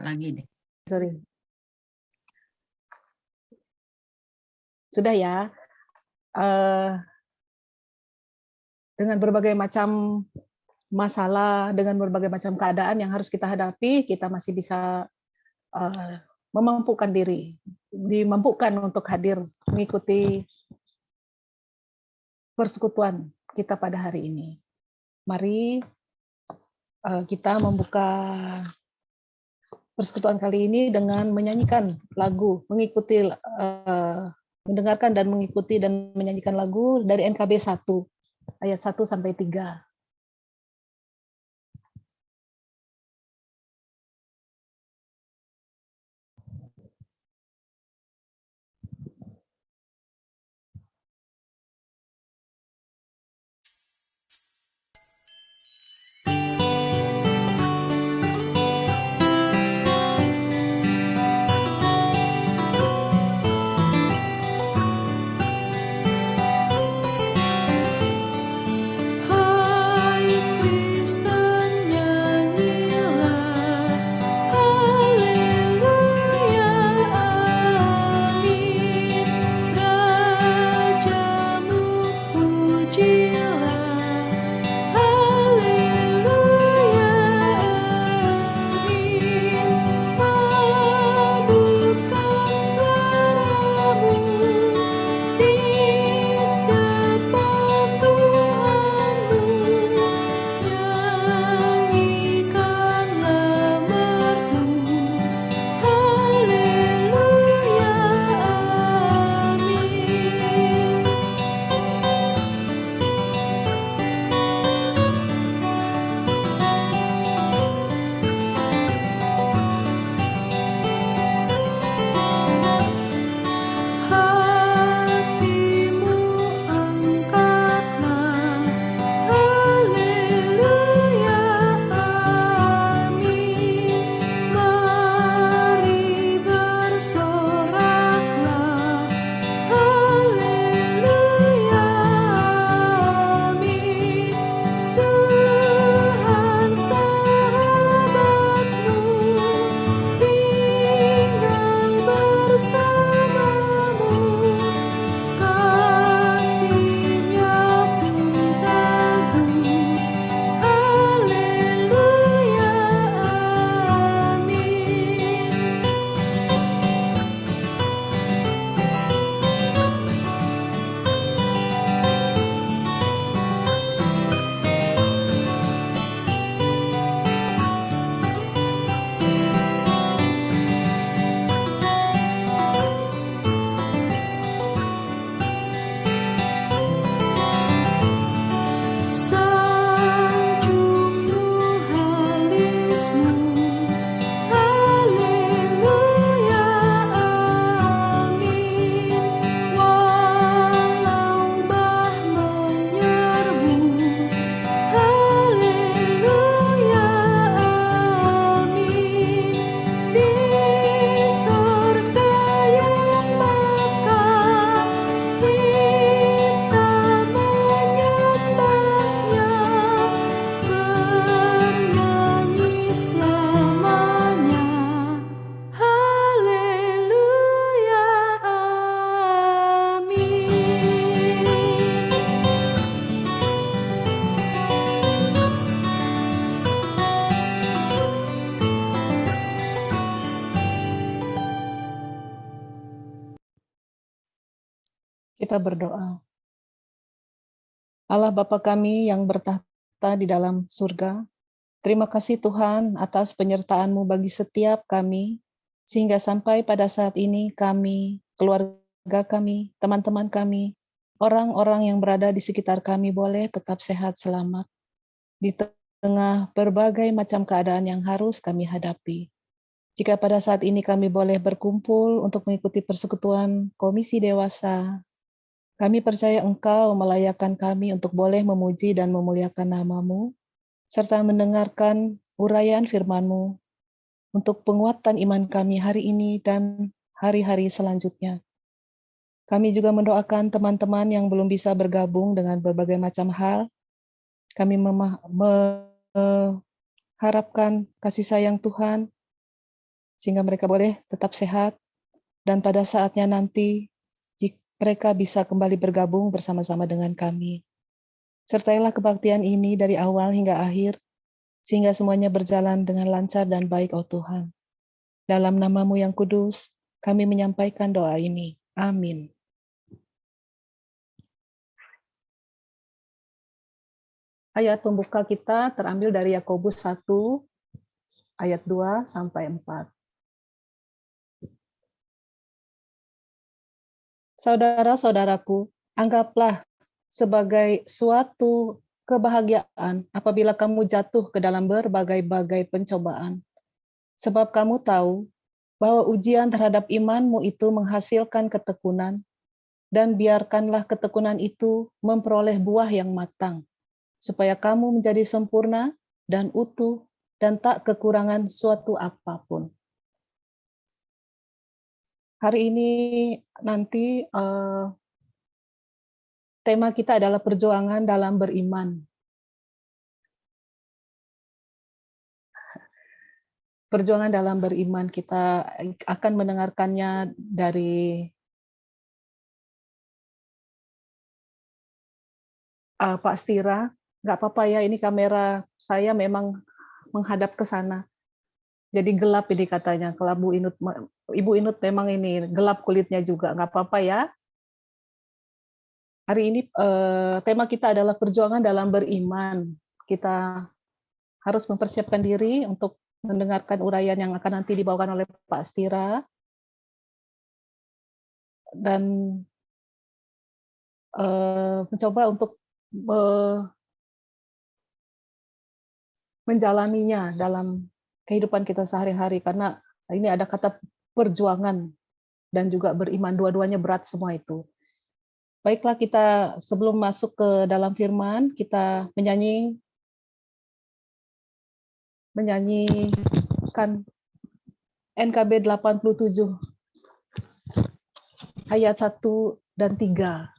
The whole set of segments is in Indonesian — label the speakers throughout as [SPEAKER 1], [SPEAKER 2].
[SPEAKER 1] lagi deh.
[SPEAKER 2] Sorry. Sudah ya. Dengan berbagai macam masalah, dengan berbagai macam keadaan yang harus kita hadapi, kita masih bisa memampukan diri, dimampukan untuk hadir mengikuti persekutuan kita pada hari ini. Mari kita membuka persekutuan kali ini dengan menyanyikan lagu, mengikuti, mendengarkan dan mengikuti dan menyanyikan lagu dari NKB 1, ayat 1 sampai 3. Kita berdoa. Allah Bapa kami yang bertahta di dalam surga, terima kasih Tuhan atas penyertaan-Mu bagi setiap kami, sehingga sampai pada saat ini kami, keluarga kami, teman-teman kami, orang-orang yang berada di sekitar kami boleh tetap sehat selamat di tengah berbagai macam keadaan yang harus kami hadapi. Jika pada saat ini kami boleh berkumpul untuk mengikuti persekutuan Komisi Dewasa, kami percaya Engkau melayakkan kami untuk boleh memuji dan memuliakan nama-Mu, serta mendengarkan uraian firman-Mu untuk penguatan iman kami hari ini dan hari-hari selanjutnya. Kami juga mendoakan teman-teman yang belum bisa bergabung dengan berbagai macam hal. Kami mengharapkan kasih sayang Tuhan sehingga mereka boleh tetap sehat, dan pada saatnya nanti mereka bisa kembali bergabung bersama-sama dengan kami. Sertailah kebaktian ini dari awal hingga akhir, sehingga semuanya berjalan dengan lancar dan baik, oh Tuhan. Dalam nama-Mu yang kudus, kami menyampaikan doa ini. Amin. Ayat pembuka kita terambil dari Yakobus 1, ayat 2 sampai 4. Saudara-saudaraku, anggaplah sebagai suatu kebahagiaan apabila kamu jatuh ke dalam berbagai-bagai pencobaan. Sebab kamu tahu bahwa ujian terhadap imanmu itu menghasilkan ketekunan, dan biarkanlah ketekunan itu memperoleh buah yang matang, supaya kamu menjadi sempurna dan utuh dan tak kekurangan suatu apapun. Hari ini nanti tema kita adalah perjuangan dalam beriman. Perjuangan dalam beriman, kita akan mendengarkannya dari Pak Stira. Nggak apa-apa ya, ini kamera saya memang menghadap ke sana. Jadi gelap ini katanya. Kalau Ibu Inut memang ini gelap kulitnya juga, nggak apa-apa ya. Hari ini tema kita adalah perjuangan dalam beriman. Kita harus mempersiapkan diri untuk mendengarkan uraian yang akan nanti dibawakan oleh Pak Stira, dan mencoba untuk menjalaninya dalam kehidupan kita sehari-hari, karena ini ada kata perjuangan dan juga beriman, dua-duanya berat semua itu. Baiklah, kita sebelum masuk ke dalam firman, kita menyanyikan NKB 87 ayat 1 dan 3.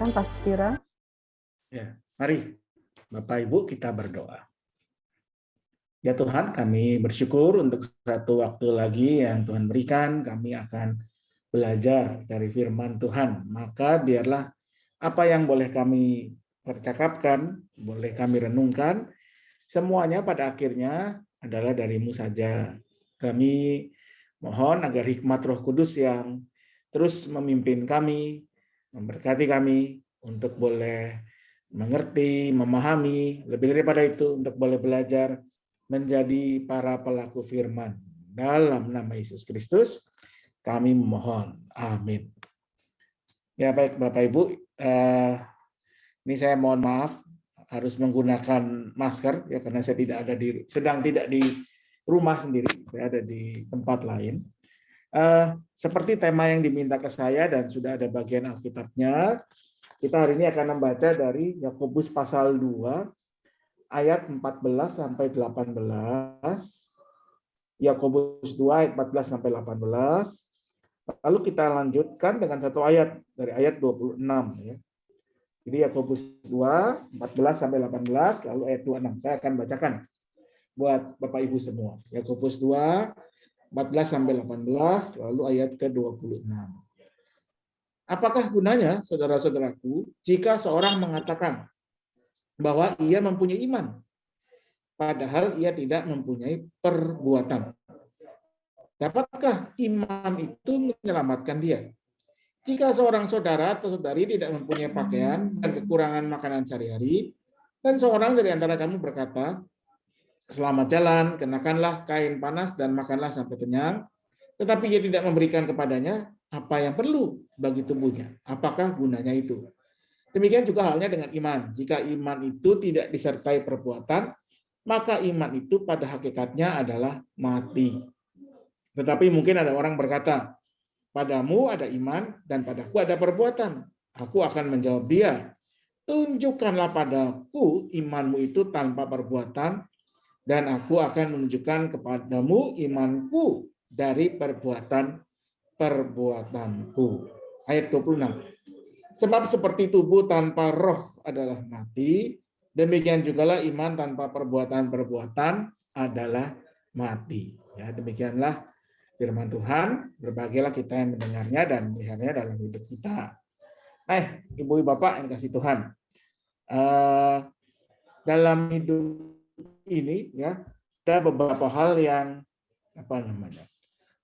[SPEAKER 2] Silakan Pak Stira.
[SPEAKER 1] Ya, mari Bapak Ibu kita berdoa. Ya Tuhan, kami bersyukur untuk satu waktu lagi yang Tuhan berikan. Kami akan belajar dari firman Tuhan. Maka biarlah apa yang boleh kami percakapkan, boleh kami renungkan, semuanya pada akhirnya adalah dari-Mu saja. Kami mohon agar hikmat Roh Kudus yang terus memimpin kami, memberkati kami untuk boleh mengerti, memahami, lebih daripada itu untuk boleh belajar menjadi para pelaku firman. Dalam nama Yesus Kristus, kami memohon. Amin. Ya baik Bapak Ibu, ini saya mohon maaf harus menggunakan masker ya karena saya sedang tidak di rumah sendiri, saya ada di tempat lain. Seperti tema yang diminta ke saya dan sudah ada bagian Alkitabnya, kita hari ini akan membaca dari Yakobus pasal 2 ayat 14 sampai 18. Yakobus 2 ayat 14 sampai 18. Lalu kita lanjutkan dengan satu ayat dari ayat 26 ya. Jadi Yakobus 2 14 sampai 18 lalu ayat 26. Saya akan bacakan buat Bapak Ibu semua. Yakobus 2 14 sampai 18 lalu ayat ke-26. Apakah gunanya saudara-saudaraku jika seorang mengatakan bahwa ia mempunyai iman padahal ia tidak mempunyai perbuatan? Dapatkah iman itu menyelamatkan dia? Jika seorang saudara atau saudari tidak mempunyai pakaian dan kekurangan makanan sehari-hari, dan seorang dari antara kamu berkata, selamat jalan, kenakanlah kain panas dan makanlah sampai kenyang, tetapi ia tidak memberikan kepadanya apa yang perlu bagi tubuhnya. Apakah gunanya itu? Demikian juga halnya dengan iman. Jika iman itu tidak disertai perbuatan, maka iman itu pada hakikatnya adalah mati. Tetapi mungkin ada orang berkata, padamu ada iman dan padaku ada perbuatan. Aku akan menjawab dia, tunjukkanlah padaku imanmu itu tanpa perbuatan, dan aku akan menunjukkan kepadamu imanku dari perbuatanku. Ayat 26. Sebab seperti tubuh tanpa roh adalah mati, demikian jugalah iman tanpa perbuatan-perbuatan adalah mati. Ya, demikianlah firman Tuhan, berbahagialah kita yang mendengarnya dan melihatnya dalam hidup kita. Ibu Bapak yang kasih Tuhan, dalam hidup ini ya ada beberapa hal yang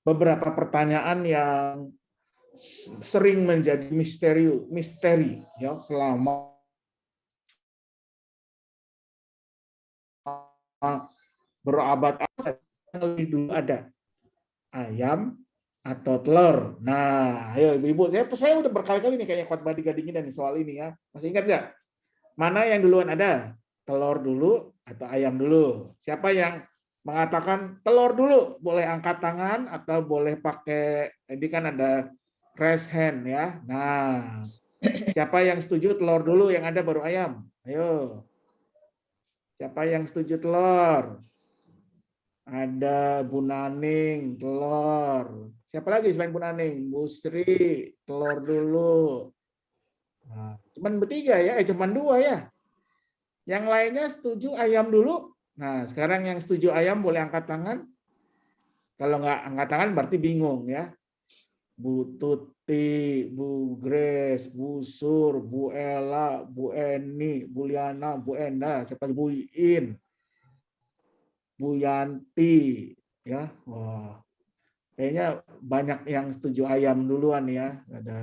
[SPEAKER 1] beberapa pertanyaan yang sering menjadi misteri ya selama berabad-abad. Dulu ada ayam atau telur. Nah, ayo ibu-ibu, saya udah berkali-kali nih kayaknya khotbah digadingin dan soal ini ya. Masih ingat nggak? Mana yang duluan ada? Telur dulu atau ayam dulu? Siapa yang mengatakan telur dulu? Boleh angkat tangan atau boleh pakai, ini kan ada raise hand ya. Nah, siapa yang setuju telur dulu, yang ada baru ayam? Ayo. Siapa yang setuju telur? Ada Bu Naning, telur. Siapa lagi selain Bu Naning? Bu Sri, telur dulu. Nah, cuman bertiga ya, cuman dua ya. Yang lainnya setuju ayam dulu. Nah, sekarang yang setuju ayam boleh angkat tangan. Kalau nggak angkat tangan berarti bingung ya. Bu Tuti, Bu Grace, Bu Sur, Bu Ella, Bu Eni, Bu Liana, Bu Enda, siapa Bu Iin, Bu Yanti, ya, wah, kayaknya banyak yang setuju ayam duluan ya. Ada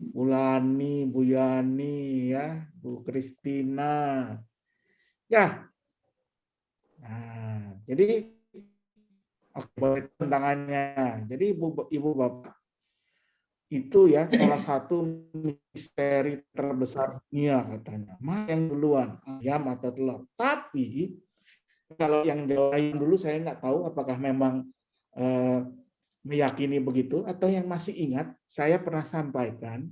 [SPEAKER 1] Bu Lani, Bu Yani, ya, Bu Kristina, ya. Nah, jadi oke, tantangannya. Jadi ibu bapak itu ya salah satu misteri terbesar dunia katanya. Mana yang duluan, ayam atau telur? Tapi kalau yang jawab dulu saya nggak tahu apakah memang meyakini begitu atau yang masih ingat saya pernah sampaikan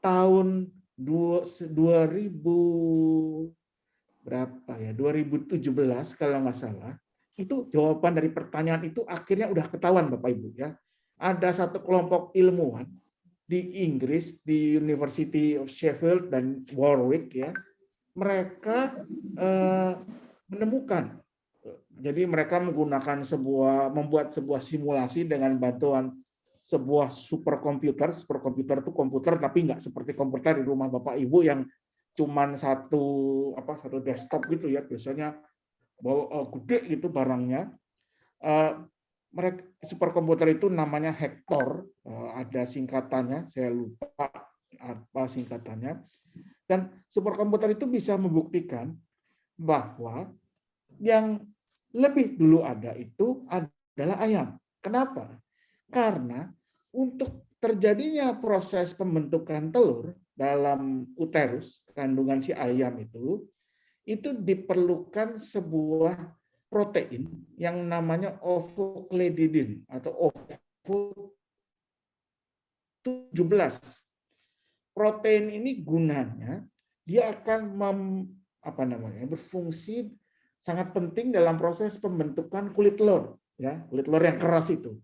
[SPEAKER 1] tahun 2000 berapa ya 2017 kalau nggak salah itu jawaban dari pertanyaan itu akhirnya udah ketahuan Bapak Ibu ya. Ada satu kelompok ilmuwan di Inggris, di University of Sheffield dan Warwick ya, mereka menemukan. Jadi mereka membuat sebuah simulasi dengan bantuan sebuah superkomputer. Superkomputer itu komputer tapi nggak seperti komputer di rumah Bapak Ibu yang cuman satu desktop gitu ya, biasanya bawa gede gitu barangnya. Mereka superkomputer itu namanya Hector, ada singkatannya, saya lupa apa singkatannya. Dan superkomputer itu bisa membuktikan bahwa yang lebih dulu ada itu adalah ayam. Kenapa? Karena untuk terjadinya proses pembentukan telur dalam uterus, kandungan si ayam itu diperlukan sebuah protein yang namanya ovocledidin atau OVO17. Protein ini gunanya dia akan berfungsi sangat penting dalam proses pembentukan kulit telur, ya, kulit telur yang keras itu.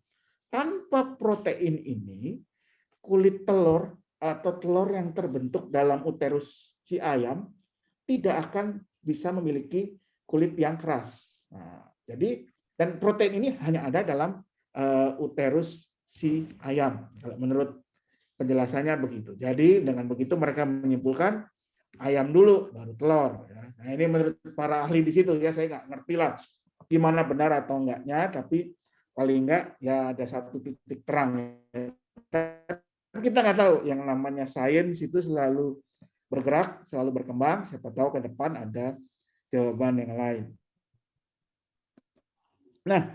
[SPEAKER 1] Tanpa protein ini, kulit telur atau telur yang terbentuk dalam uterus si ayam tidak akan bisa memiliki kulit yang keras. Nah, jadi dan protein ini hanya ada dalam uterus si ayam. Kalau menurut penjelasannya begitu. Jadi dengan begitu mereka menyimpulkan ayam dulu baru telur. Nah ini menurut para ahli di situ ya, saya nggak ngerti lah gimana benar atau enggaknya, tapi paling enggak ya ada satu titik terang. Kita nggak tahu, yang namanya sains itu selalu bergerak, selalu berkembang. Siapa tahu ke depan ada jawaban yang lain. Nah,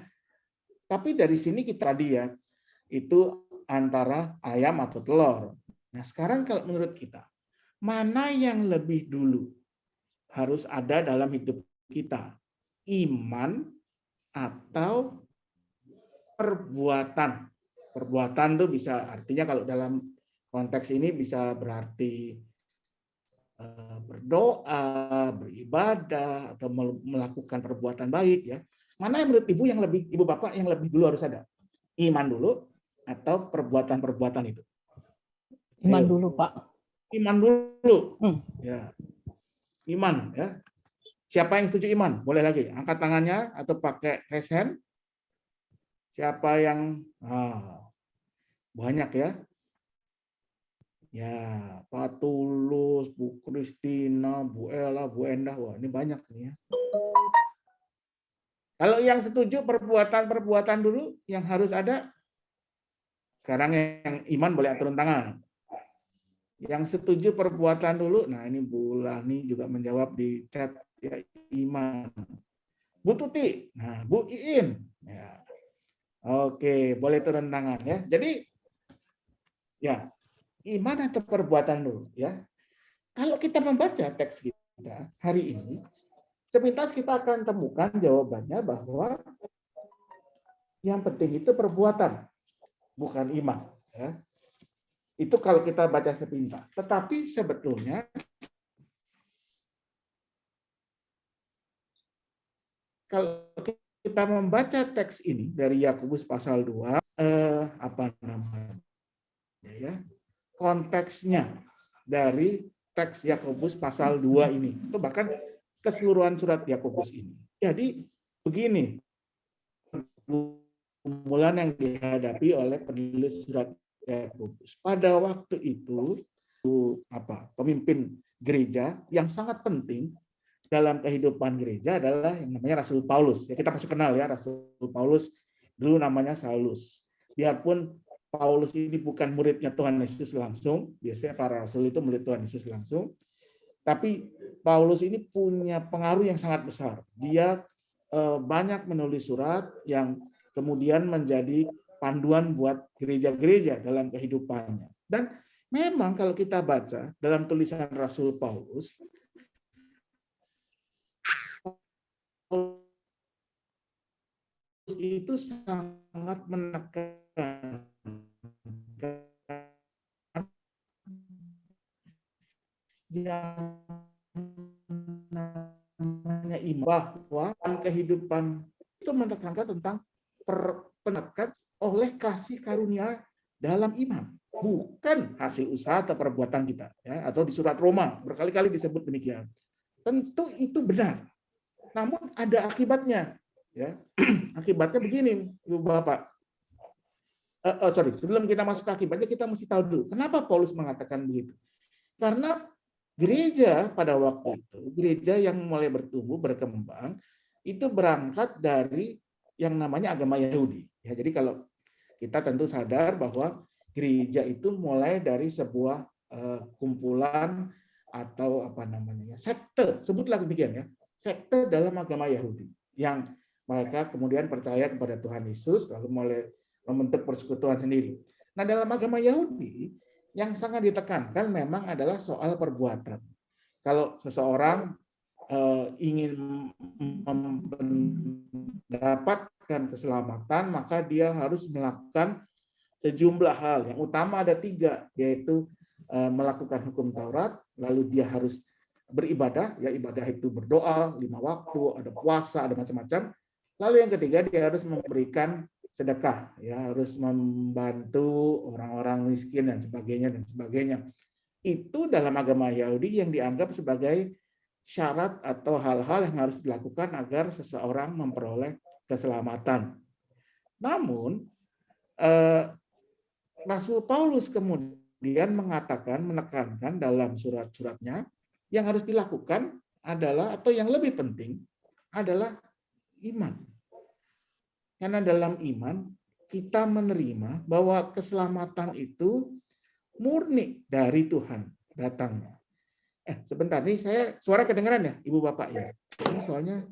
[SPEAKER 1] tapi dari sini kita tadi ya, itu antara ayam atau telur. Nah, sekarang kalau menurut kita, mana yang lebih dulu harus ada dalam hidup kita? Iman atau perbuatan? Perbuatan itu bisa artinya kalau dalam konteks ini bisa berarti berdoa, beribadah, atau melakukan perbuatan baik ya. Mana yang menurut ibu bapak yang lebih dulu harus ada? Iman dulu atau perbuatan-perbuatan itu?
[SPEAKER 2] Iman dulu, Pak.
[SPEAKER 1] Iman dulu. Ya. Iman ya. Siapa yang setuju iman? Boleh lagi angkat tangannya atau pakai raise hand. Siapa yang banyak ya? Ya, Pak Tulus, Bu Kristina, Bu Ella, Bu Endah, wah ini banyak nih ya. Kalau yang setuju perbuatan-perbuatan dulu yang harus ada, sekarang yang iman boleh turun tangan. Yang setuju perbuatan dulu, nah ini Bu Lani juga menjawab di chat ya, iman. Bu Tuti, nah Bu Iin, ya. Oke, boleh turun tangan ya. Jadi ya iman atau perbuatan dulu ya. Kalau kita membaca teks kita hari ini, sepintas kita akan temukan jawabannya bahwa yang penting itu perbuatan, bukan iman. Ya. Itu kalau kita baca sepintas. Tetapi sebetulnya kalau kita membaca teks ini dari Yakobus pasal 2, ya, konteksnya dari teks Yakobus pasal 2 ini, itu bahkan keseluruhan surat Yakobus ini. Jadi begini pergumulan yang dihadapi oleh penulis surat Yakobus. Pada waktu itu pemimpin gereja yang sangat penting dalam kehidupan gereja adalah yang namanya Rasul Paulus. Ya, kita pasti kenal ya Rasul Paulus, dulu namanya Saulus. Biarpun Paulus ini bukan muridnya Tuhan Yesus langsung, biasanya para rasul itu murid Tuhan Yesus langsung, tapi Paulus ini punya pengaruh yang sangat besar. Dia banyak menulis surat yang kemudian menjadi panduan buat gereja-gereja dalam kehidupannya. Dan memang kalau kita baca dalam tulisan Rasul Paulus, itu sangat menekan yang namanya iman, bahwa kehidupan itu menekankan tentang penekan oleh kasih karunia dalam iman. bukan hasil usaha atau perbuatan kita, ya, atau di surat Roma berkali-kali disebut demikian. Tentu itu benar, namun ada akibatnya, ya. Akibatnya begini, Ibu Bapak. Sebelum kita masuk ke akibatnya, kita mesti tahu dulu kenapa Paulus mengatakan begitu. Karena gereja pada waktu itu, gereja yang mulai bertumbuh, berkembang, itu berangkat dari yang namanya agama Yahudi. Ya, jadi kalau kita tentu sadar bahwa gereja itu mulai dari sebuah kumpulan atau apa namanya, sekte, sebutlah demikian ya, sekte dalam agama Yahudi yang mereka kemudian percaya kepada Tuhan Yesus lalu mulai membentuk persekutuan sendiri. Nah, dalam agama Yahudi yang sangat ditekankan memang adalah soal perbuatan. Kalau seseorang ingin mendapatkan keselamatan, maka dia harus melakukan sejumlah hal. Yang utama ada 3, yaitu melakukan hukum Taurat, lalu dia harus beribadah, ya ibadah itu berdoa 5 waktu, ada puasa, ada macam-macam. Lalu yang ketiga dia harus memberikan sedekah, ya harus membantu orang-orang miskin dan sebagainya. Itu dalam agama Yahudi yang dianggap sebagai syarat atau hal-hal yang harus dilakukan agar seseorang memperoleh keselamatan. Namun Rasul Paulus kemudian menekankan dalam surat-suratnya yang harus dilakukan adalah, atau yang lebih penting adalah iman. Karena dalam iman kita menerima bahwa keselamatan itu murni dari Tuhan datangnya. Sebentar, nih saya suara kedengaran ya, Ibu Bapak ya. Ini soalnya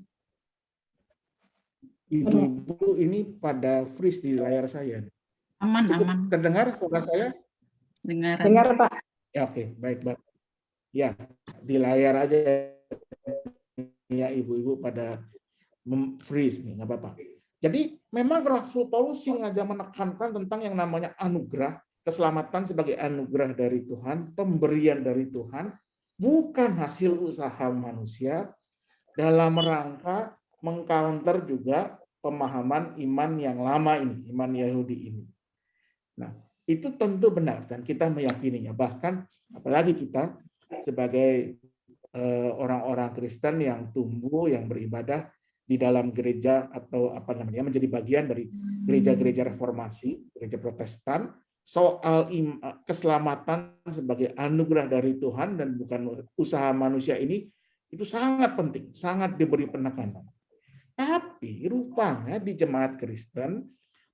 [SPEAKER 1] Ibu ini pada freeze di layar saya.
[SPEAKER 3] Aman,
[SPEAKER 1] Cukup
[SPEAKER 3] aman.
[SPEAKER 1] terdengar suara saya?
[SPEAKER 3] Dengar, Pak.
[SPEAKER 1] Ya, oke, baik. Ya, di layar aja ya ibu-ibu pada freeze nih, nggak apa-apa. Jadi memang Rasul Paulus sengaja menekankan tentang yang namanya anugerah, keselamatan sebagai anugerah dari Tuhan, pemberian dari Tuhan, bukan hasil usaha manusia, dalam rangka mengcounter juga pemahaman iman yang lama ini, iman Yahudi ini. Nah, itu tentu benar dan kita meyakininya. Bahkan apalagi kita sebagai orang-orang Kristen yang tumbuh, yang beribadah di dalam gereja atau apa namanya menjadi bagian dari gereja-gereja reformasi, gereja Protestan, soal keselamatan sebagai anugerah dari Tuhan dan bukan usaha manusia ini itu sangat penting, sangat diberi penekanan. Tapi rupanya di jemaat Kristen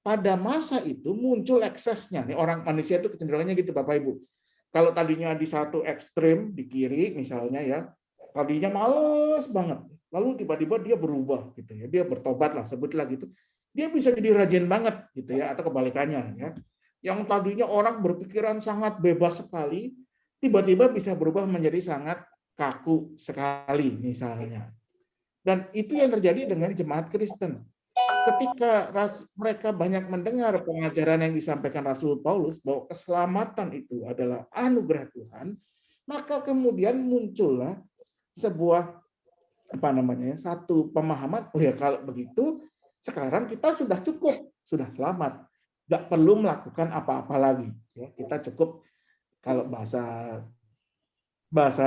[SPEAKER 1] pada masa itu muncul eksesnya. Nih orang manusia itu kecenderungannya gitu Bapak Ibu. Kalau tadinya di satu ekstrem di kiri misalnya ya, tadinya males banget. Lalu tiba-tiba dia berubah gitu ya. Dia bertobat lah sebutlah gitu. Dia bisa jadi rajin banget gitu ya, atau kebalikannya ya. Yang tadinya orang berpikiran sangat bebas sekali, tiba-tiba bisa berubah menjadi sangat kaku sekali misalnya. Dan itu yang terjadi dengan jemaat Kristen. Ketika mereka banyak mendengar pengajaran yang disampaikan Rasul Paulus bahwa keselamatan itu adalah anugerah Tuhan, maka kemudian muncullah sebuah satu pemahaman, oh ya kalau begitu sekarang kita sudah cukup, sudah selamat, nggak perlu melakukan apa-apa lagi. Ya, kita cukup kalau bahasa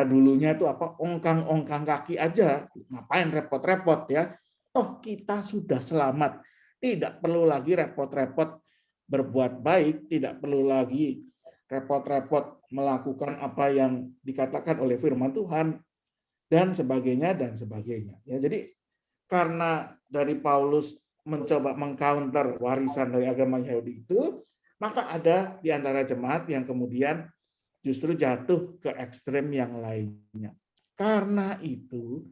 [SPEAKER 1] dulunya itu apa, ongkang-ongkang kaki aja, ngapain repot-repot ya. Oh kita sudah selamat, tidak perlu lagi repot-repot berbuat baik, tidak perlu lagi repot-repot melakukan apa yang dikatakan oleh firman Tuhan, dan sebagainya. Ya, jadi karena dari Paulus mencoba mengcounter warisan dari agama Yahudi itu, maka ada di antara jemaat yang kemudian justru jatuh ke ekstrem yang lainnya. Karena itu,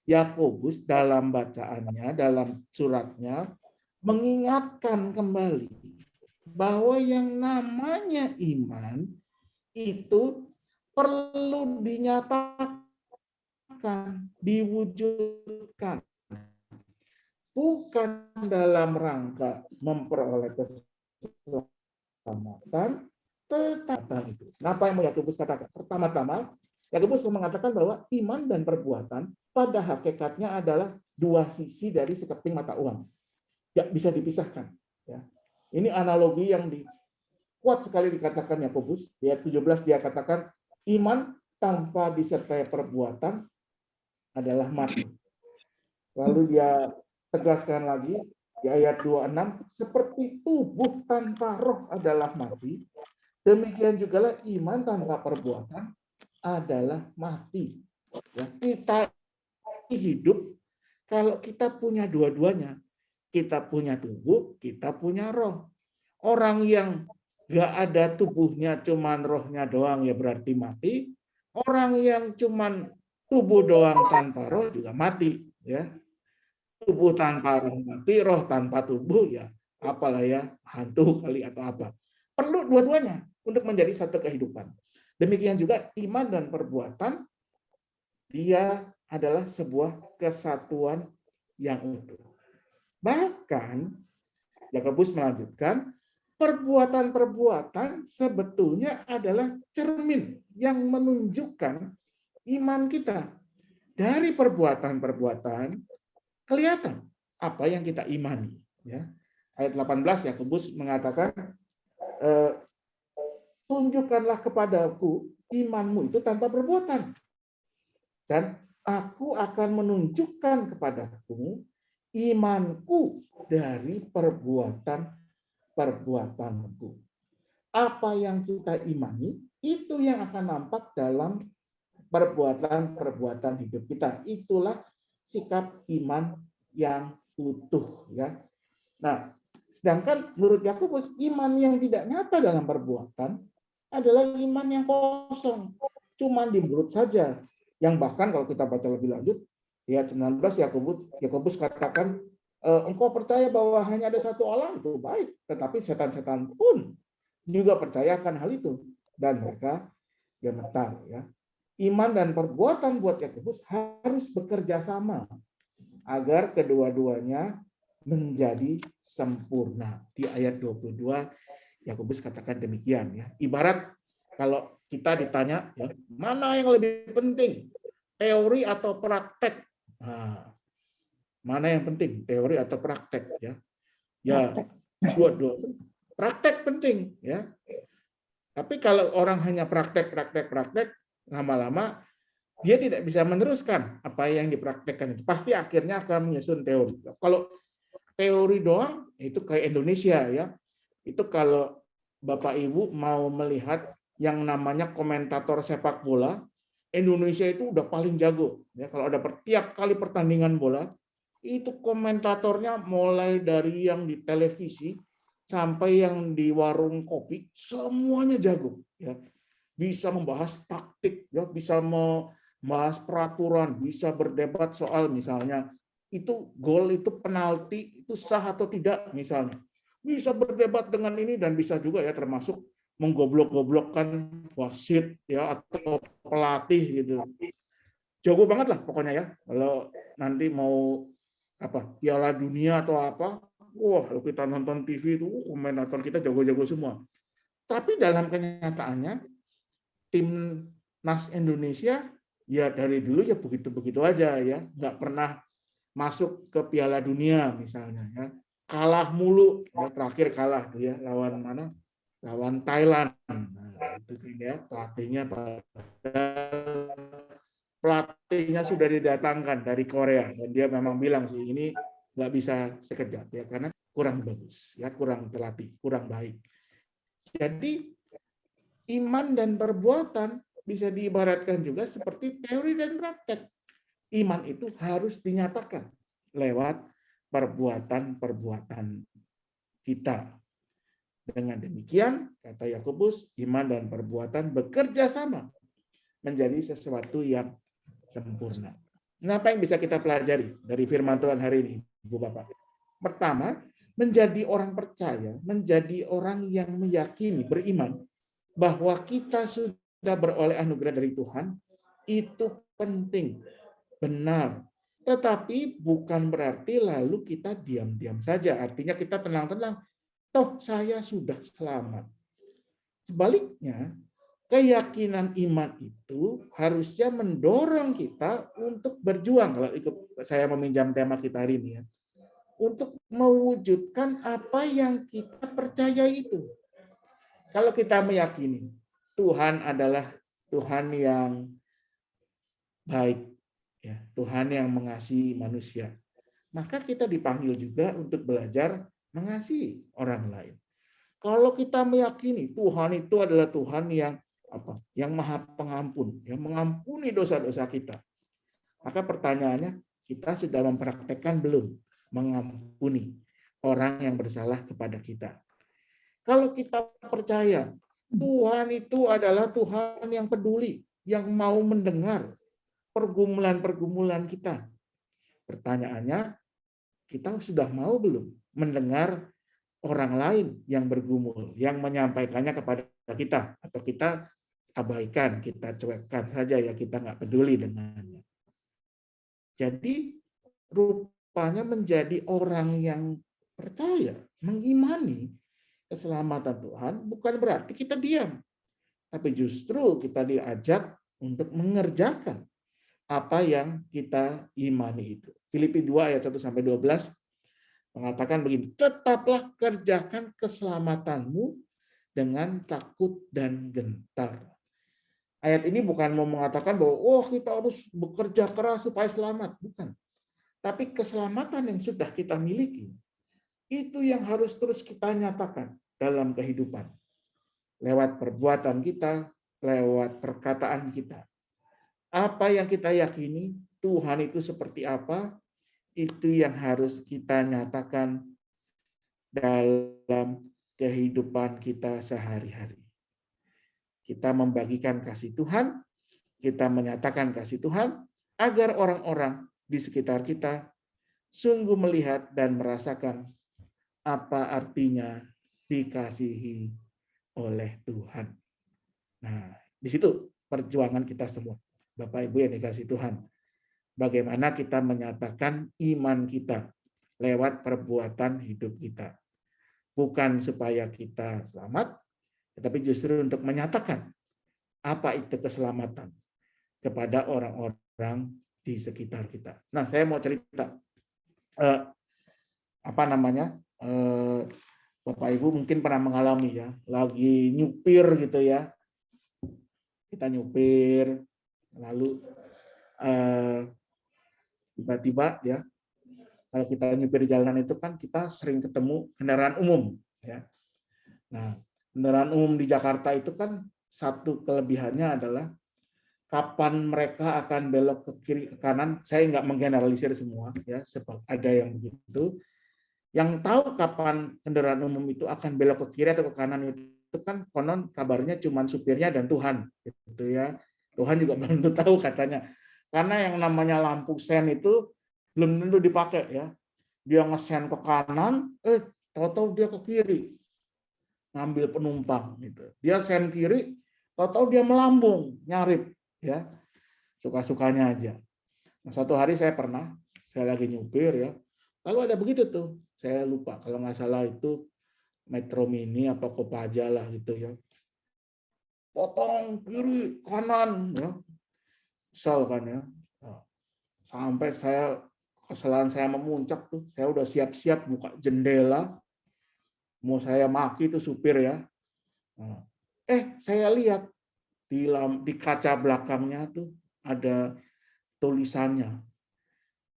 [SPEAKER 1] Yakobus dalam bacaannya, dalam suratnya, mengingatkan kembali bahwa yang namanya iman itu perlu dinyatakan, diwujudkan. Bukan dalam rangka memperoleh keselamatan, tetapi itu. Kenapa yang Yakobus katakan? Pertama-tama, Yakobus mengatakan bahwa iman dan perbuatan pada hakikatnya adalah dua sisi dari sekeping mata uang. Tidak bisa dipisahkan. Ya. Ini analogi yang kuat sekali dikatakan Yakobus. Di ayat 17 dia katakan, iman tanpa disertai perbuatan adalah mati. Lalu dia tegaskan lagi di ayat 26, seperti tubuh tanpa roh adalah mati, demikian jugalah iman tanpa perbuatan adalah mati. Ya, kita hidup kalau kita punya dua-duanya. Kita punya tubuh, kita punya roh. Orang yang nggak ada tubuhnya, cuman rohnya doang, ya berarti mati. Orang yang cuman tubuh doang tanpa roh juga mati. Ya, tubuh tanpa roh mati, roh tanpa tubuh ya apalah ya, hantu kali atau apa. Perlu dua-duanya untuk menjadi satu kehidupan. Demikian juga iman dan perbuatan, dia adalah sebuah kesatuan yang utuh. Bahkan Yakobus melanjutkan, perbuatan-perbuatan sebetulnya adalah cermin yang menunjukkan iman kita. Dari perbuatan-perbuatan kelihatan apa yang kita imani. Ya. Ayat 18 Yakobus mengatakan, tunjukkanlah kepadaku imanmu itu tanpa perbuatan, dan aku akan menunjukkan kepadamu imanku dari perbuatan-perbuatanku. Apa yang kita imani, itu yang akan nampak dalam perbuatan-perbuatan hidup kita. Itulah sikap iman yang utuh. Ya. Nah, sedangkan menurut Yakobus, iman yang tidak nyata dalam perbuatan adalah iman yang kosong. Cuman di mulut saja. Yang bahkan kalau kita baca lebih lanjut, ayat 19 Yakobus katakan, engkau percaya bahwa hanya ada satu Allah, itu baik, tetapi setan-setan pun juga percayakan hal itu, dan mereka gemetar. Ya. Iman dan perbuatan buat Yakobus harus bekerja sama agar kedua-duanya menjadi sempurna. Di ayat 22 Yakobus katakan demikian. Ya. Ibarat kalau kita ditanya, ya, mana yang lebih penting, teori atau praktek? Nah, mana yang penting, teori atau praktek? Ya, ya, dua-dua. Praktek penting, ya. Tapi kalau orang hanya praktek, lama-lama dia tidak bisa meneruskan apa yang dipraktekkan itu. Pasti akhirnya akan menyusun teori. Kalau teori doang, itu kayak Indonesia, ya. Itu kalau Bapak Ibu mau melihat yang namanya komentator sepak bola, Indonesia itu udah paling jago. Ya, kalau ada tiap kali pertandingan bola, itu komentatornya mulai dari yang di televisi sampai yang di warung kopi, semuanya jago. Ya. Bisa membahas taktik, ya, bisa membahas peraturan, bisa berdebat soal misalnya itu gol itu penalti itu sah atau tidak misalnya. Bisa berdebat dengan ini dan bisa juga ya termasuk menggoblok-goblokkan wasit ya atau pelatih gitu. Jago banget lah pokoknya ya. Kalau nanti mau apa Piala Dunia atau apa, wah kita nonton TV itu komentator kita jago-jago semua. Tapi dalam kenyataannya timnas Indonesia ya dari dulu ya begitu-begitu aja ya, nggak pernah masuk ke Piala Dunia misalnya ya. Kalah mulu, ya, terakhir kalah tuh ya lawan mana? Lawan Thailand. Nah, itu ya pelatihnya sudah didatangkan dari Korea dan dia memang bilang sih ini nggak bisa sekejap ya karena kurang bagus ya, kurang terlatih, kurang baik. Jadi iman dan perbuatan bisa diibaratkan juga seperti teori dan praktek. Iman itu harus dinyatakan lewat perbuatan-perbuatan kita. Dengan demikian, kata Yakobus, iman dan perbuatan bekerja sama menjadi sesuatu yang sempurna. Nah, apa yang bisa kita pelajari dari firman Tuhan hari ini, Ibu Bapak? Pertama, menjadi orang percaya, menjadi orang yang meyakini, beriman, bahwa kita sudah beroleh anugerah dari Tuhan, itu penting, benar. Tetapi bukan berarti lalu kita diam-diam saja. Artinya kita tenang-tenang, toh saya sudah selamat. Sebaliknya, keyakinan iman itu harusnya mendorong kita untuk berjuang. Kalau ikut saya meminjam tema kita hari ini ya, untuk mewujudkan apa yang kita percaya itu. Kalau kita meyakini Tuhan adalah Tuhan yang baik, ya, Tuhan yang mengasihi manusia, maka kita dipanggil juga untuk belajar mengasihi orang lain. Kalau kita meyakini Tuhan itu adalah Tuhan yang yang maha pengampun, yang mengampuni dosa-dosa kita, maka pertanyaannya, kita sudah mempraktekkan belum mengampuni orang yang bersalah kepada kita? Kalau kita percaya Tuhan itu adalah Tuhan yang peduli, yang mau mendengar pergumulan-pergumulan kita, pertanyaannya, kita sudah mau belum mendengar orang lain yang bergumul, yang menyampaikannya kepada kita, atau kita abaikan, kita cuekkan saja, ya, kita nggak peduli dengannya. Jadi rupanya menjadi orang yang percaya, mengimani keselamatan Tuhan bukan berarti kita diam, tapi justru kita diajak untuk mengerjakan apa yang kita imani itu. Filipi 2 ayat 1-12 mengatakan begini, tetaplah kerjakan keselamatanmu dengan takut dan gentar. Ayat ini bukan mau mengatakan bahwa kita harus bekerja keras supaya selamat, bukan. Tapi keselamatan yang sudah kita miliki, itu yang harus terus kita nyatakan dalam kehidupan. Lewat perbuatan kita, lewat perkataan kita. Apa yang kita yakini, Tuhan itu seperti apa, itu yang harus kita nyatakan dalam kehidupan kita sehari-hari. Kita membagikan kasih Tuhan, kita menyatakan kasih Tuhan, agar orang-orang di sekitar kita sungguh melihat dan merasakan apa artinya dikasihi oleh Tuhan. Nah, di situ perjuangan kita semua, Bapak Ibu yang dikasihi Tuhan. Bagaimana kita menyatakan iman kita lewat perbuatan hidup kita. Bukan supaya kita selamat, tetapi justru untuk menyatakan apa itu keselamatan kepada orang-orang di sekitar kita. Nah, saya mau cerita Bapak Ibu mungkin pernah mengalami, ya, lagi nyupir gitu, ya, kita nyupir lalu tiba-tiba, ya, kalau kita nyupir di jalanan itu kan kita sering ketemu kendaraan umum, ya. Nah, kendaraan umum di Jakarta itu kan satu kelebihannya adalah kapan mereka akan belok ke kiri ke kanan, saya nggak menggeneralisir semua, ya, ada yang begitu. Yang tahu kapan kendaraan umum itu akan belok ke kiri atau ke kanan itu kan konon kabarnya cuma supirnya dan Tuhan, gitu, ya. Tuhan juga belum tentu tahu katanya. Karena yang namanya lampu sen itu belum tentu dipakai, ya. Dia ngesen ke kanan, tahu-tahu dia ke kiri ngambil penumpang gitu. Dia sen kiri, tahu-tahu dia melambung, nyarip, ya. Suka-sukanya aja. Nah, suatu hari saya lagi nyupir, ya. Lalu ada begitu tuh, saya lupa kalau nggak salah itu Metro Mini apa Kopaja lah gitu, ya. Potong kiri kanan, ya. Kesal kan, ya. Sampai kesalahan saya memuncak tuh, saya udah siap-siap buka jendela, mau saya maki itu supir, ya. Saya lihat di kaca belakangnya tuh ada tulisannya,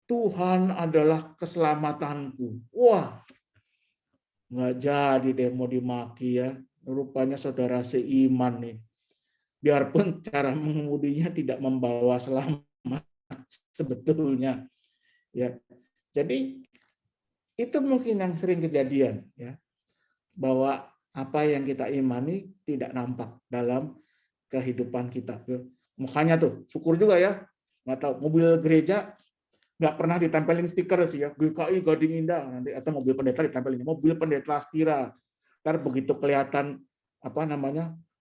[SPEAKER 1] Tuhan adalah keselamatanku. Wah, nggak jadi deh mau dimaki, ya. Rupanya saudara seiman nih. Biarpun cara mengemudinya tidak membawa selamat sebetulnya, ya. Jadi itu mungkin yang sering kejadian, ya, bahwa apa yang kita imani tidak nampak dalam kehidupan kita. Makanya tuh syukur juga, ya, nggak tahu mobil gereja nggak pernah ditempelin stiker sih, ya, GKI Gading Indah nanti, atau mobil pendeta ditempelin mobil pendeta Astira. Ntar begitu kelihatan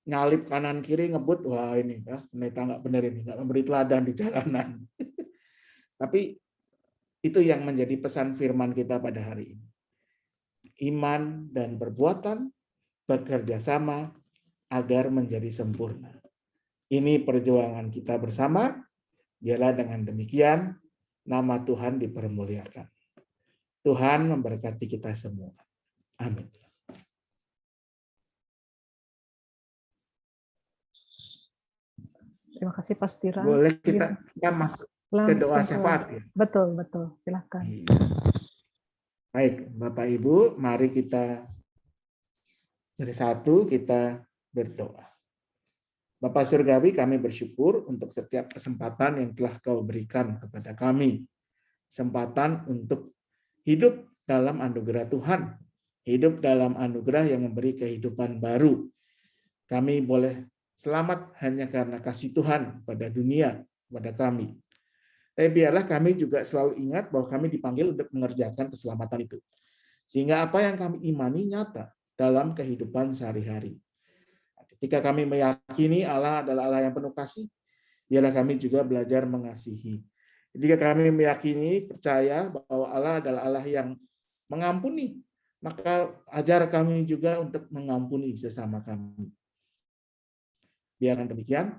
[SPEAKER 1] nyalip kanan kiri ngebut, wah ini, ya, pendeta nggak benar ini, nggak memberi teladan di jalanan. Tapi itu yang menjadi pesan firman kita pada hari ini. Iman dan perbuatan bekerja sama agar menjadi sempurna. Ini perjuangan kita bersama. Biarlah dengan demikian nama Tuhan dipermuliakan. Tuhan memberkati kita semua. Amin.
[SPEAKER 2] Terima kasih Pastira.
[SPEAKER 1] Boleh kita masuk ke doa syafaat ya?
[SPEAKER 2] Betul. Silakan.
[SPEAKER 1] Baik, Bapak Ibu, mari kita bersatu, kita berdoa. Bapa Surgawi, kami bersyukur untuk setiap kesempatan yang telah Kau berikan kepada kami. Kesempatan untuk hidup dalam anugerah Tuhan, hidup dalam anugerah yang memberi kehidupan baru. Kami boleh selamat hanya karena kasih Tuhan kepada dunia, kepada kami. Tapi biarlah kami juga selalu ingat bahwa kami dipanggil untuk mengerjakan keselamatan itu. Sehingga apa yang kami imani nyata dalam kehidupan sehari-hari. Ketika kami meyakini Allah adalah Allah yang penuh kasih, biarlah kami juga belajar mengasihi. Jika kami meyakini, percaya bahwa Allah adalah Allah yang mengampuni, maka ajar kami juga untuk mengampuni sesama kami. Biarlah demikian,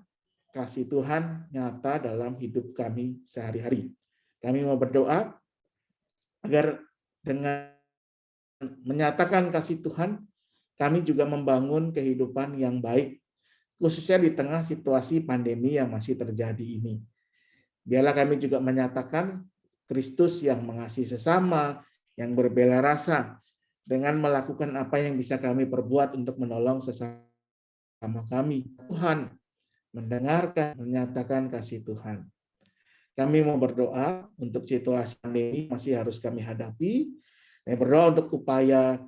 [SPEAKER 1] kasih Tuhan nyata dalam hidup kami sehari-hari. Kami mau berdoa agar dengan menyatakan kasih Tuhan, kami juga membangun kehidupan yang baik, khususnya di tengah situasi pandemi yang masih terjadi ini. Biarlah kami juga menyatakan Kristus yang mengasihi sesama, yang berbela rasa, dengan melakukan apa yang bisa kami perbuat untuk menolong sesama kami. Tuhan mendengarkan, menyatakan kasih Tuhan. Kami mau berdoa untuk situasi pandemi masih harus kami hadapi. Kami berdoa untuk upaya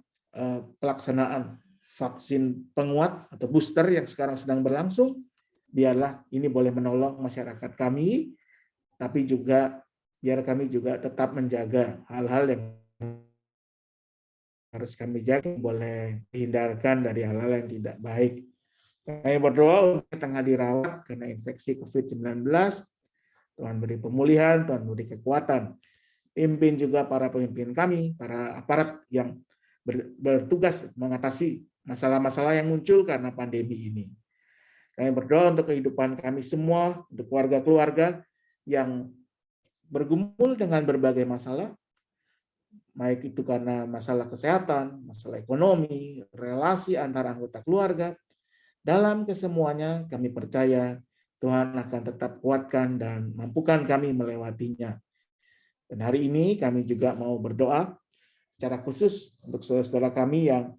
[SPEAKER 1] pelaksanaan vaksin penguat atau booster yang sekarang sedang berlangsung. Biarlah ini boleh menolong masyarakat kami, tapi juga biar kami juga tetap menjaga hal-hal yang harus kami jaga, boleh dihindarkan dari hal-hal yang tidak baik. Kami berdoa untuk tengah dirawat karena infeksi COVID-19. Tuhan beri pemulihan, Tuhan beri kekuatan. Pimpin juga para pemimpin kami, para aparat yang bertugas mengatasi masalah-masalah yang muncul karena pandemi ini. Kami berdoa untuk kehidupan kami semua, untuk keluarga-keluarga yang bergumul dengan berbagai masalah, baik itu karena masalah kesehatan, masalah ekonomi, relasi antara anggota keluarga. Dalam kesemuanya kami percaya Tuhan akan tetap kuatkan dan mampukan kami melewatinya. Dan hari ini kami juga mau berdoa secara khusus untuk saudara kami yang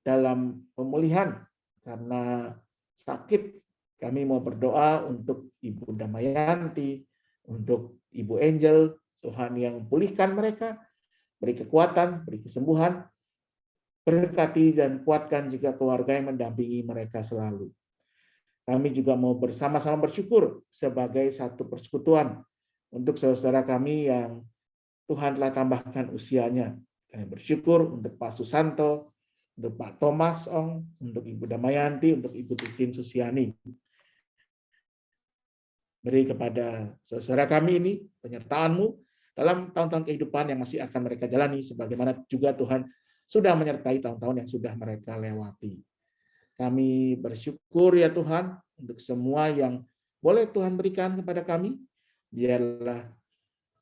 [SPEAKER 1] dalam pemulihan karena sakit. Kami mau berdoa untuk Ibu Damayanti, untuk Ibu Angel, Tuhan yang pulihkan mereka, beri kekuatan, beri kesembuhan, berkati dan kuatkan juga keluarga yang mendampingi mereka selalu. Kami juga mau bersama-sama bersyukur sebagai satu persekutuan untuk saudara kami yang Tuhan telah tambahkan usianya. Kami bersyukur untuk Pak Susanto, untuk Pak Thomas Ong, untuk Ibu Damayanti, untuk Ibu Titin Susiani. Beri kepada saudara kami ini penyertaan-Mu dalam tahun-tahun kehidupan yang masih akan mereka jalani, sebagaimana juga Tuhan sudah menyertai tahun-tahun yang sudah mereka lewati. Kami bersyukur ya Tuhan untuk semua yang boleh Tuhan berikan kepada kami. Biarlah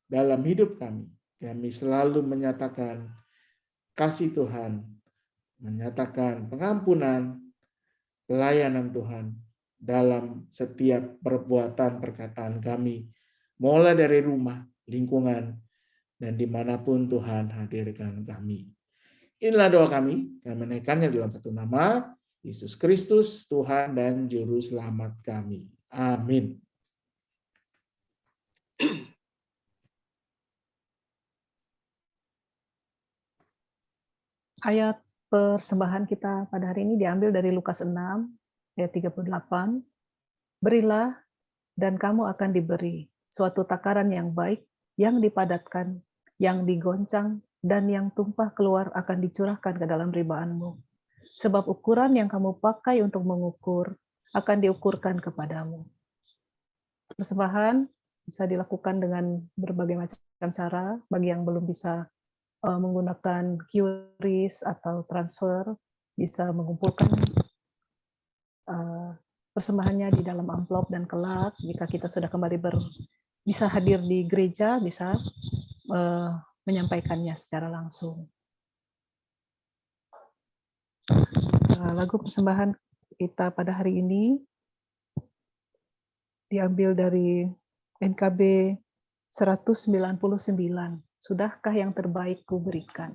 [SPEAKER 1] dalam hidup kami selalu menyatakan kasih Tuhan, menyatakan pengampunan, pelayanan Tuhan dalam setiap perbuatan perkataan kami, mulai dari rumah, lingkungan, dan dimanapun Tuhan hadirkan kami. Inilah doa kami menaikkannya dalam satu nama, Yesus Kristus, Tuhan dan Juru Selamat kami. Amin.
[SPEAKER 2] Ayat persembahan kita pada hari ini diambil dari Lukas 6, ayat 38. Berilah, dan kamu akan diberi suatu takaran yang baik, yang dipadatkan, yang digoncang, dan yang tumpah keluar akan dicurahkan ke dalam ribaanmu. Sebab ukuran yang kamu pakai untuk mengukur akan diukurkan kepadamu. Persembahan bisa dilakukan dengan berbagai macam cara. Bagi yang belum bisa menggunakan QRIS atau transfer, bisa mengumpulkan persembahannya di dalam amplop dan kelak jika kita sudah kembali bisa hadir di gereja, bisa menyampaikannya secara langsung. Lagu persembahan kita pada hari ini diambil dari NKB 199. Sudahkah yang terbaik ku berikan?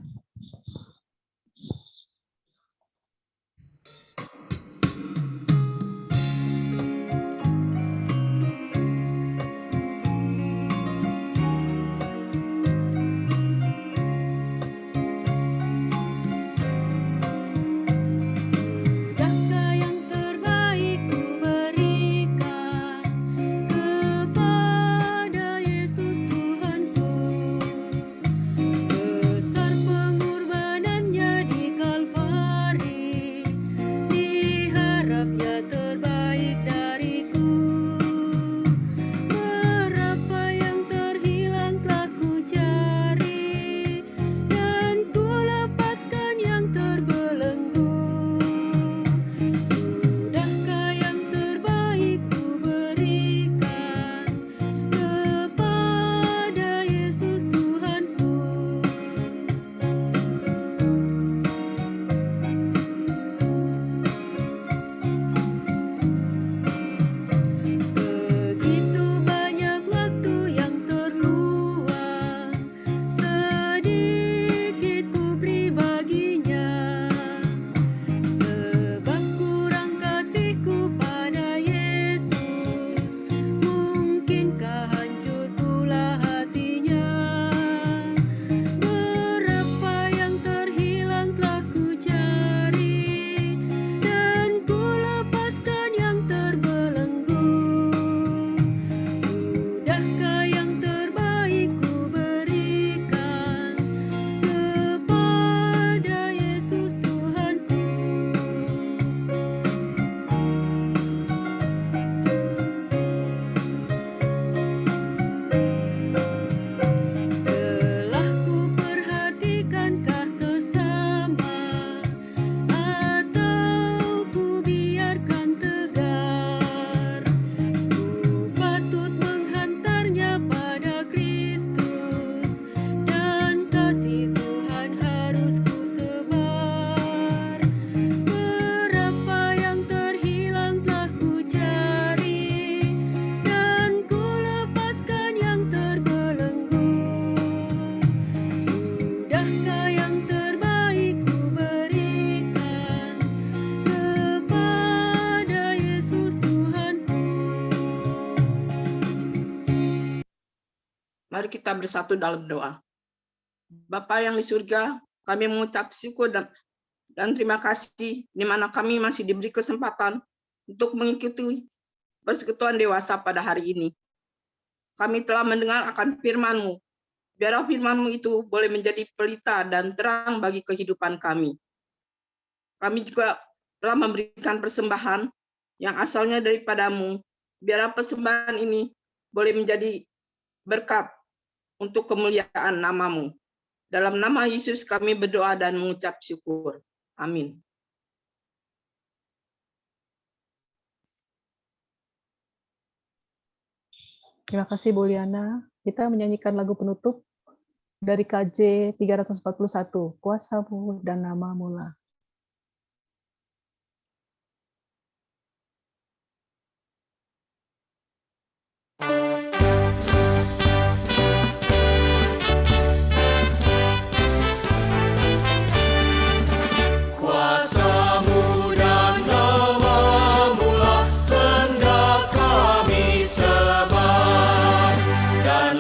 [SPEAKER 3] Mari kita bersatu dalam doa. Bapa yang di surga, kami mengucap syukur dan terima kasih di mana kami masih diberi kesempatan untuk mengikuti persekutuan dewasa pada hari ini. Kami telah mendengar akan firman-Mu. Biarlah firman-Mu itu boleh menjadi pelita dan terang bagi kehidupan kami. Kami juga telah memberikan persembahan yang asalnya daripada-Mu. Biarlah persembahan ini boleh menjadi berkat untuk kemuliaan nama-Mu. Dalam nama Yesus kami berdoa dan mengucap syukur. Amin.
[SPEAKER 2] Terima kasih Bu Liana. Kita menyanyikan lagu penutup dari KJ 341, Kuasa-Mu dan Nama-Mu lah.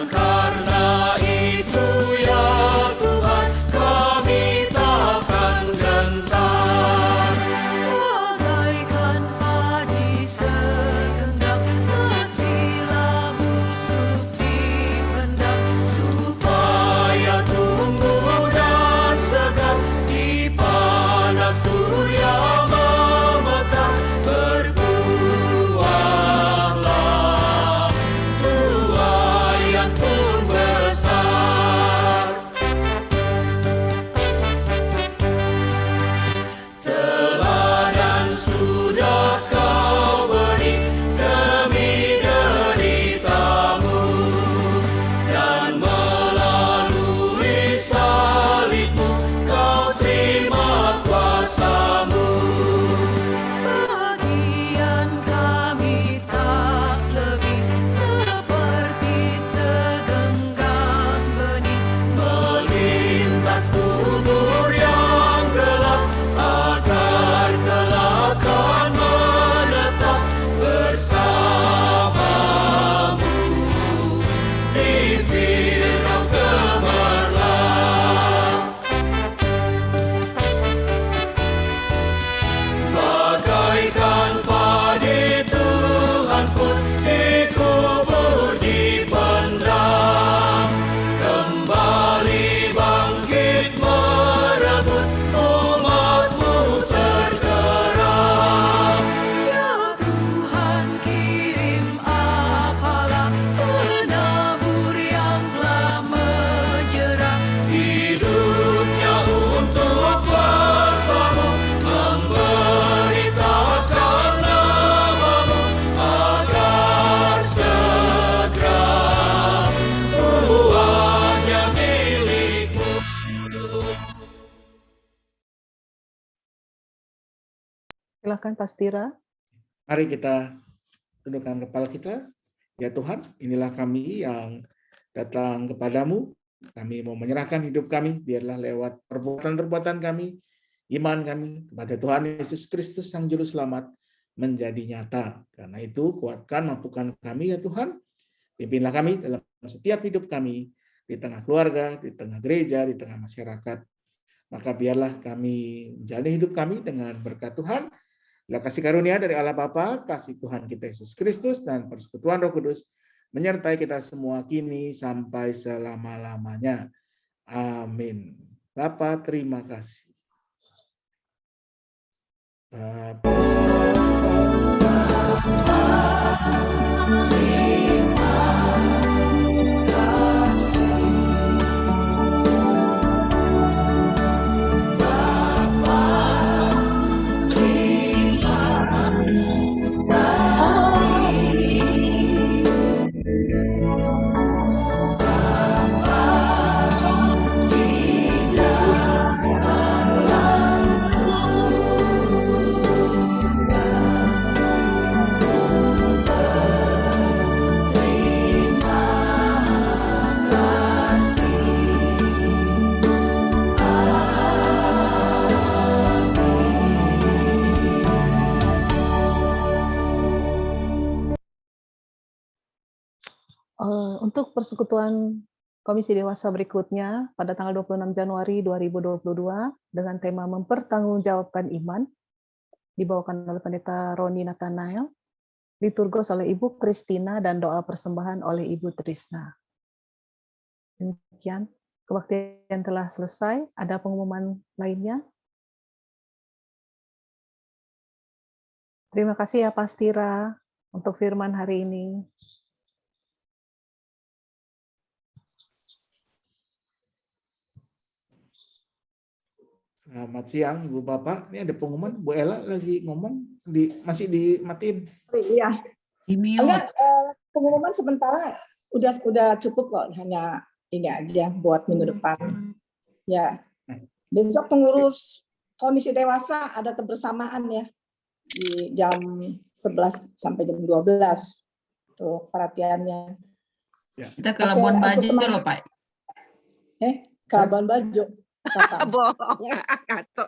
[SPEAKER 4] Karena itu ya Tuhan, kami takkan gentar.
[SPEAKER 2] Silakan Pastira.
[SPEAKER 1] Mari kita tundukkan kepala kita. Ya Tuhan, inilah kami yang datang kepadamu. Kami mau menyerahkan hidup kami, biarlah lewat perbuatan-perbuatan kami, iman kami kepada Tuhan Yesus Kristus Sang Juru Selamat menjadi nyata. Karena itu kuatkan, mampukan kami ya Tuhan. Pimpinlah kami dalam setiap hidup kami, di tengah keluarga, di tengah gereja, di tengah masyarakat. Maka biarlah kami menjalani hidup kami dengan berkat Tuhan, dalam kasih karunia dari Allah Bapa, kasih Tuhan kita Yesus Kristus, dan persekutuan Roh Kudus menyertai kita semua kini sampai selama-lamanya. Amin. Bapa, terima kasih.
[SPEAKER 2] Untuk persekutuan Komisi Dewasa berikutnya pada tanggal 26 Januari 2022 dengan tema mempertanggungjawabkan iman, dibawakan oleh Pendeta Roni Nathanael, liturgos oleh Ibu Kristina dan doa persembahan oleh Ibu Trisna. Demikian, kebaktian telah selesai. Ada pengumuman lainnya? Terima kasih ya Pastira untuk firman hari ini.
[SPEAKER 1] Selamat siang Ibu Bapak. Ini ada pengumuman, Bu Ella lagi ngomong, masih dimatiin.
[SPEAKER 4] Iya. Enggak, pengumuman sementara udah cukup kok, hanya ini aja buat minggu depan. Ya. Besok pengurus Komisi Dewasa ada kebersamaan ya di jam 11 sampai jam 12. Tuh perhatiannya.
[SPEAKER 1] Ya.
[SPEAKER 5] Kita ke Labuan Bajo loh, Pak.
[SPEAKER 4] Ke Labuan Bajo.
[SPEAKER 5] Bohong, ngaco.